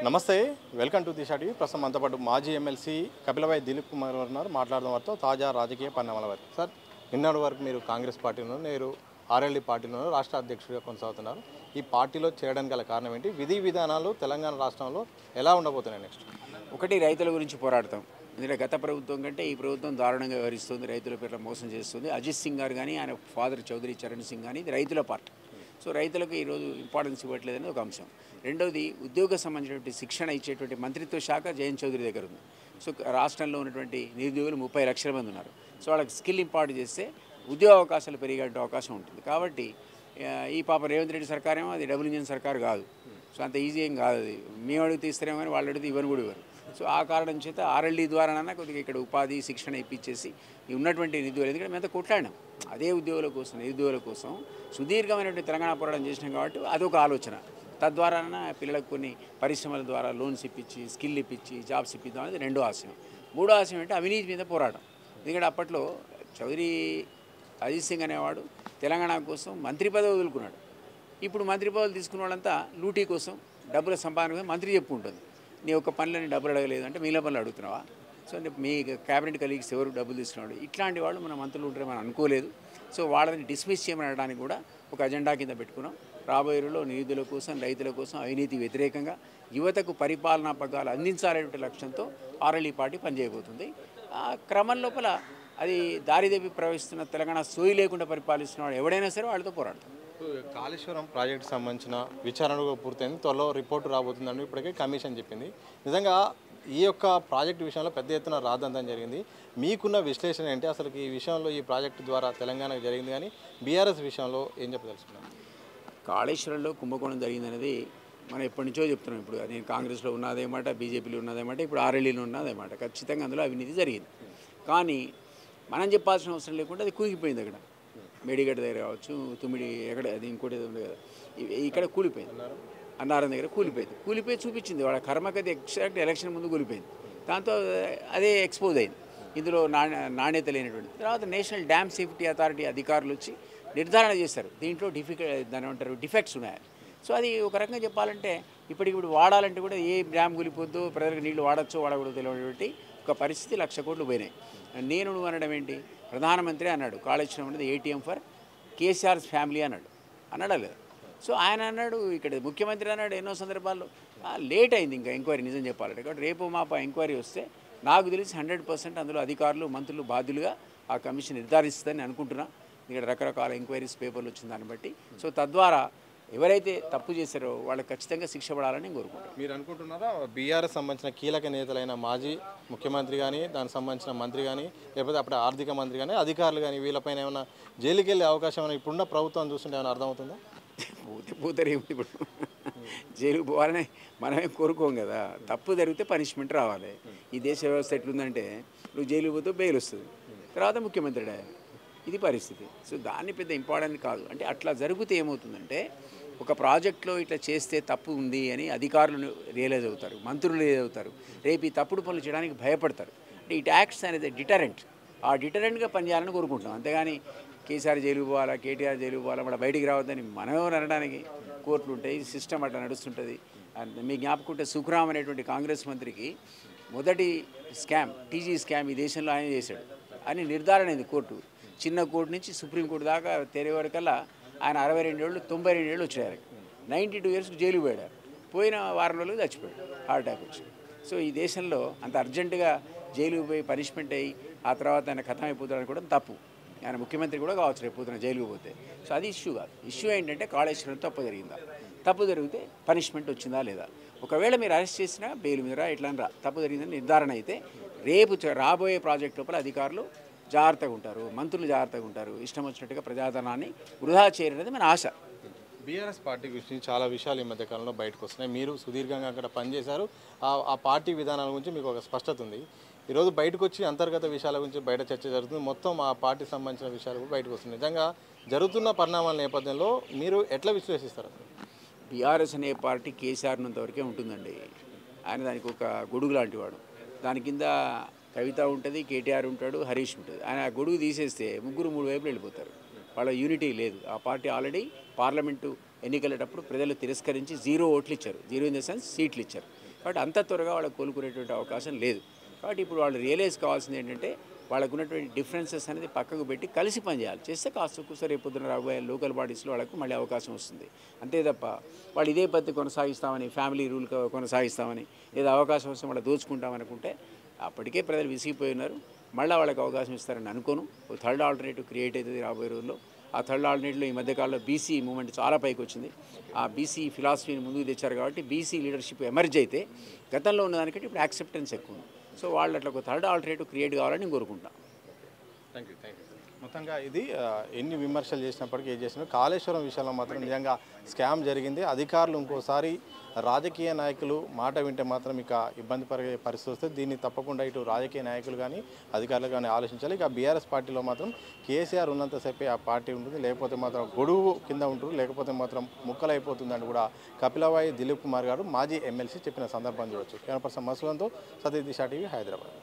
నమస్తే, welcome to Disha TV. ప్రస్తుతం మనతో పాటు మాజీ ఎమ్మెల్సీ కపిలవాయి దిలీప్ కుమార్ గారు ఉన్నారు. మాట్లాడడం వారితో తాజా రాజకీయ పరిణామాల వారి. సార్, నిన్నటి వరకు మీరు కాంగ్రెస్ పార్టీలో, నేను ఆర్ఎల్డీ పార్టీలో రాష్ట్ర అధ్యక్షుడిగా కొనసాగుతున్నారు. ఈ పార్టీలో చేయడానికి గల కారణం ఏంటి? విధి విధానాలు తెలంగాణ రాష్ట్రంలో ఎలా ఉండబోతున్నాయి నెక్స్ట్? ఒకటి, రైతుల గురించి పోరాడతాం. ఎందుకంటే గత ప్రభుత్వం కంటే ఈ ప్రభుత్వం దారుణంగా వ్యవహరిస్తుంది, రైతుల పేర్ల మోసం చేస్తుంది. అజిత్ సింగ్ గారు కానీ ఆయన ఫాదర్ చౌదరి చరణ్ సింగ్ కానీ ఇది రైతుల పార్టీ. సో రైతులకు ఈరోజు ఇంపార్టెన్స్ ఇవ్వట్లేదని ఒక అంశం. రెండవది, ఉద్యోగ సంబంధించినటువంటి శిక్షణ ఇచ్చేటువంటి మంత్రిత్వ శాఖ జయంత్ చౌదరి దగ్గర ఉంది. సో రాష్ట్రంలో ఉన్నటువంటి నిరుద్యోగులు 30 లక్షల మంది ఉన్నారు. సో వాళ్ళకి స్కిల్ ఇంపార్ట్ చేస్తే ఉద్యోగ అవకాశాలు పెరిగే అవకాశం ఉంటుంది. కాబట్టి ఈ పాప రేవంత్ రెడ్డి సర్కారేమో అది డబుల్ ఇంజిన్ సర్కార్ కాదు. సో అంత ఈజీ ఏం కాదు. అది మేము అడిగితే ఇస్తారేమో కానీ వాళ్ళు అడిగితే ఇవ్వని కూడా ఇవ్వరు. సో ఆ కారణం చేత ఆర్ఎల్డీ ద్వారానన్నా కొద్దిగా ఇక్కడ ఉపాధి శిక్షణ ఇప్పించేసి ఈ ఉన్నటువంటి నిరుద్యోగులు, ఎందుకంటే మేము కొట్లాడినాం అదే ఉద్యోగుల కోసం, నిరుద్యోగుల కోసం సుదీర్ఘమైనటువంటి తెలంగాణ పోరాటం చేసినాం. కాబట్టి అదొక ఆలోచన. తద్వారా పిల్లలకు కొన్ని పరిశ్రమల ద్వారా లోన్స్ ఇప్పించి, స్కిల్ ఇప్పించి, జాబ్స్ ఇప్పిద్దాం అనేది రెండో ఆశయం. మూడో ఆశయం అంటే అవినీతి మీద పోరాటం. ఎందుకంటే అప్పట్లో చౌదరి అజిత్ సింగ్ అనేవాడు తెలంగాణ కోసం మంత్రి పదవి వదులుకున్నాడు. ఇప్పుడు మంత్రి పదవులు తీసుకున్న వాళ్ళంతా లూటీ కోసం, డబ్బుల సంపాదన కోసం మంత్రి చెప్పుకుంటుంది. నీ ఒక పనులని డబ్బులు అడగలేదు అంటే మిగిలిన పనులు అడుగుతున్నావా? సో మీ క్యాబినెట్ కలీగ్స్ ఎవరు డబ్బులు తీసుకున్నాడు? ఇట్లాంటి వాళ్ళు మన మంత్రులు ఉంటారని మనం అనుకోలేదు. సో వాళ్ళని డిస్మిస్ చేయమని అనడానికి కూడా ఒక అజెండా కింద పెట్టుకున్నాం. రాబోయే రోజుల్లో నిరుద్యోగుల కోసం, రైతుల కోసం, అవినీతి వ్యతిరేకంగా యువతకు పరిపాలనా పగ్గాలు అందించాలనే లక్ష్యంతో ఆర్ఎల్డీ పార్టీ పనిచేయబోతుంది. ఆ క్రమం లోపల అది దారిదేవి ప్రవహిస్తున్న తెలంగాణ సోయి లేకుండా పరిపాలిస్తున్న వాడు ఎవడైనా సరే వాళ్ళతో పోరాడతాం. కాళేశ్వరం ప్రాజెక్టు సంబంధించిన విచారణ పూర్తయింది, త్వరలో రిపోర్టు రాబోతుందని ఇప్పటికే కమిషన్ చెప్పింది. నిజంగా ఈ యొక్క ప్రాజెక్టు విషయంలో పెద్ద ఎత్తున రాద్దంతం జరిగింది. మీకున్న విశ్లేషణ ఏంటి? అసలు ఈ విషయంలో ఈ ప్రాజెక్టు ద్వారా తెలంగాణకు జరిగింది, కానీ బీఆర్ఎస్ విషయంలో ఏం చెప్పదలుచుకున్నాను? కాళేశ్వరంలో కుంభకోణం జరిగిందనేది మనం ఎప్పటి నుంచో చెప్తున్నాం. ఇప్పుడు నేను కాంగ్రెస్లో ఉన్నదేమాట, బీజేపీలో ఉన్నదేమాట, ఇప్పుడు ఆర్ఎల్డీలో ఉన్నదేమాట. ఖచ్చితంగా అందులో అవినీతి జరిగింది. కానీ మనం చెప్పాల్సిన అవసరం లేకుండా అది కూలిపోయింది. అక్కడ మేడిగడ్డ దగ్గర కావచ్చు, తుమ్మిడి ఎక్కడ అది ఇంకోటి ఉంది కదా, ఇక్కడ కూలిపోయింది. అన్నారం దగ్గర కూలిపోయి చూపించింది వాళ్ళ కర్మకది. ఎగ్జాక్ట్ ఎలక్షన్ ముందు కూలిపోయింది. దాంతో అదే ఎక్స్పోజ్ అయింది. ఇందులో నాణ్యత లేనటువంటి. తర్వాత నేషనల్ డ్యామ్ సేఫ్టీ అథారిటీ అధికారులు వచ్చి నిర్ధారణ చేశారు దీంట్లో దాని ఏమంటారు డిఫెక్ట్స్ ఉన్నాయని. సో అది ఒక రకంగా చెప్పాలంటే ఇప్పటికిప్పుడు వాడాలంటే కూడా ఏ డ్యామ్ కూలిపోద్దో, ప్రజలకు నీళ్లు వాడచ్చో వాడకూడదో తెలియనటువంటి ఒక పరిస్థితి. 1,00,000 కోట్లు పోయినాయి. నువ్వు అనడం ఏంటి? ప్రధానమంత్రి అన్నాడు కాళేశ్వరం అనేది ఏటీఎం ఫర్ కేసీఆర్స్ ఫ్యామిలీ అన్నాడా లేదా? సో ఆయన అన్నాడు, ఇక్కడ ముఖ్యమంత్రి అన్నాడు ఎన్నో సందర్భాల్లో. లేట్ అయింది ఇంకా ఎంక్వైరీ నిజం చెప్పాలంటే. కాబట్టి రేపు మాప ఎంక్వైరీ వస్తే నాకు తెలిసి 100% అందులో అధికారులు, మంత్రులు బాధ్యులుగా ఆ కమిషన్ నిర్ధారిస్తుందని అనుకుంటున్నా. ఇక్కడ రకరకాల ఎంక్వైరీస్ పేపర్లు వచ్చిన దాన్ని బట్టి. సో తద్వారా ఎవరైతే తప్పు చేశారో వాళ్ళకి ఖచ్చితంగా శిక్ష పడాలని కోరుకుంటారు. మీరు అనుకుంటున్నారా బీఆర్ఎస్ సంబంధించిన కీలక నేతలైన మాజీ ముఖ్యమంత్రి కానీ, దానికి సంబంధించిన మంత్రి కానీ, లేకపోతే అప్పుడు ఆర్థిక మంత్రి కానీ, అధికారులు కానీ వీళ్ళపైన ఏమైనా జైలుకి వెళ్ళే అవకాశం ఏమైనా ఇప్పుడున్న ప్రభుత్వం చూస్తుంటే ఏమైనా అర్థమవుతుందా? పోతారేమో ఇప్పుడు జైలుకు పోవాలని మనమే కోరుకోం కదా. తప్పు జరిగితే పనిష్మెంట్ రావాలి. ఈ దేశ వ్యవస్థ ఎట్లుందంటే నువ్వు జైలుకు పోతే బెయిల్ వస్తుంది, తర్వాత ముఖ్యమంత్రి ఇది పరిస్థితి. సో దాన్ని పెద్ద ఇంపార్టెంట్ కాదు. అంటే అట్లా జరిగితే ఏమవుతుందంటే ఒక ప్రాజెక్ట్లో ఇట్లా చేస్తే తప్పు ఉంది అని అధికారులు రియలైజ్ అవుతారు, మంత్రులు రియలైజ్ అవుతారు. రేపు ఈ తప్పుడు పనులు చేయడానికి భయపడతారు. అంటే ఈ ట్యాక్స్ అనేది డిటరెంట్. ఆ డిటరెంట్గా పనిచేయాలని కోరుకుంటున్నాం. అంతేగాని కేసీఆర్ జైలుకు పోవాలా, కేటీఆర్ జైలుకు పోవాలా, మన బయటికి రావద్దని మనమే అనడానికి కోర్టులు ఉంటాయి. సిస్టమ్ అట్లా నడుస్తుంటుంది. మీ జ్ఞాపకుంటే సుఖరామ్ అనేటువంటి కాంగ్రెస్ మంత్రికి మొదటి స్కామ్, టీజీ స్కామ్ ఈ దేశంలో ఆయన చేశాడు అని నిర్ధారణ అయింది కోర్టు. చిన్న కోర్టు నుంచి సుప్రీంకోర్టు దాకా తెరే వరకల్లా ఆయన 62 ఏళ్ళు 92 ఏళ్ళు వచ్చారు. 92 ఇయర్స్కి జైలుకు పోయాడు. పోయిన వారం రోజులు చచ్చిపోయాడు, హార్ట్ అటాక్ వచ్చి. సో ఈ దేశంలో అంత అర్జెంటుగా జైలుకు పోయి పనిష్మెంట్ అయ్యి ఆ తర్వాత ఆయన ఖతం అయిపోతాడని కూడా తప్పు. ఆయన ముఖ్యమంత్రి కూడా కావచ్చు రేపు పోతున్న జైలుకు పోతే. సో అది ఇష్యూ కాదు. ఇష్యూ ఏంటంటే కాళేశ్వరం తప్పు జరిగిందా, తప్పు జరిగితే పనిష్మెంట్ వచ్చిందా లేదా. ఒకవేళ మీరు అరెస్ట్ చేసినా బెయిల్ మీద ఇట్లా తప్పు జరిగిందని నిర్ధారణ అయితే రేపు రాబోయే ప్రాజెక్ట్ లోపల అధికారులు జాగ్రత్తగా ఉంటారు, మంత్రులు జాగ్రత్తగా ఉంటారు. ఇష్టం వచ్చినట్టుగా ప్రజాధనాన్ని వృధా చేయరనేది మన ఆశ. బీఆర్ఎస్ పార్టీ గురించి చాలా విషయాలు ఈ మధ్య కాలంలో బయటకు వస్తున్నాయి. మీరు సుదీర్ఘంగా అక్కడ పనిచేశారు. ఆ పార్టీ విధానాల గురించి మీకు ఒక స్పష్టత ఉంది. ఈరోజు బయటకు వచ్చి అంతర్గత విషయాల గురించి బయట చర్చ జరుగుతుంది. మొత్తం ఆ పార్టీ సంబంధించిన విషయాలు కూడా బయటకు వస్తున్నాయి. నిజంగా జరుగుతున్న పరిణామాల నేపథ్యంలో మీరు ఎట్లా విశ్లేషిస్తారు? బీఆర్ఎస్ అనే పార్టీ కేసీఆర్ ఉన్నంతవరకే ఉంటుందండి. ఆయన దానికి ఒక గొడుగు లాంటి వాడు. దాని కింద కవిత ఉంటుంది, కేటీఆర్ ఉంటాడు, హరీష్ ఉంటుంది. ఆయన ఆ గొడుగు తీసేస్తే ముగ్గురు 3 వైపులు వెళ్ళిపోతారు. వాళ్ళ యూనిటీ లేదు. ఆ పార్టీ ఆల్రెడీ పార్లమెంటు ఎన్నికలటప్పుడు ప్రజలు తిరస్కరించి 0 ఓట్లు ఇచ్చారు. 0 ఇన్ ద సెన్స్ సీట్లు ఇచ్చారు. కాబట్టి అంత త్వరగా వాళ్ళకి కోలుకునేటువంటి అవకాశం లేదు. కాబట్టి ఇప్పుడు వాళ్ళు రియలైజ్ కావాల్సింది ఏంటంటే వాళ్ళకు ఉన్నటువంటి డిఫరెన్సెస్ అనేది పక్కకు పెట్టి కలిసి పనిచేయాలి. చేస్తే కాస్త కూర్చో రేపు పొద్దున రాబోయే లోకల్ బాడీస్లో వాళ్ళకు మళ్ళీ అవకాశం వస్తుంది. అంతే తప్ప వాళ్ళు ఇదే పద్ధతి కొనసాగిస్తామని, ఫ్యామిలీ రూల్ కొనసాగిస్తామని, ఏదో అవకాశం వస్తే మళ్ళీ దోచుకుంటామనుకుంటే అప్పటికే ప్రజలు విసిగిపోయి ఉన్నారు. మళ్ళీ వాళ్ళకి అవకాశం ఇస్తారని అనుకోను. ఒక థర్డ్ ఆల్టర్నేటివ్ క్రియేట్ అవుతుంది రాబోయే రోజుల్లో. ఆ థర్డ్ ఆల్టర్నేటివ్లో ఈ మధ్యకాలంలో బీసీ మూవ్మెంట్ చాలా పైకి వచ్చింది. ఆ బీసీ ఫిలాసఫీని ముందుకు తెచ్చారు కాబట్టి బీసీ లీడర్షిప్ ఎమర్జ్ అయితే గతంలో ఉన్నదానికంటే ఇప్పుడు యాక్సెప్టెన్స్ ఎక్కువ ఉంది. సో వాళ్ళు అట్లా ఒక థర్డ్ ఆల్టర్నేటివ్ క్రియేట్ కావాలని నేను కోరుకుంటాను. Thank you. మొత్తంగా ఇది ఎన్ని విమర్శలు చేసినప్పటికీ ఏం చేసినా కాళేశ్వరం విషయంలో మాత్రం నిజంగా స్కామ్ జరిగింది. అధికారులు ఇంకోసారి రాజకీయ నాయకులు మాట వింటే మాత్రం ఇక ఇబ్బంది పడే పరిస్థితి వస్తుంది. దీన్ని తప్పకుండా ఇటు రాజకీయ నాయకులు కానీ అధికారులు కానీ ఆలోచించాలి. ఇక బీఆర్ఎస్ పార్టీలో మాత్రం కేసీఆర్ ఉన్నంతసేపే ఆ పార్టీ ఉంటుంది, లేకపోతే మాత్రం గొడుగు కింద ఉంటారు, లేకపోతే మాత్రం ముక్కలైపోతుందని కూడా కపిలవాయి దిలీప్ కుమార్ గారు మాజీ ఎమ్మెల్సీ చెప్పిన సందర్భం చూడొచ్చు. కెమెరా పర్సన్ మసూదంతో సతీష్ దిశా టీవీ, హైదరాబాద్.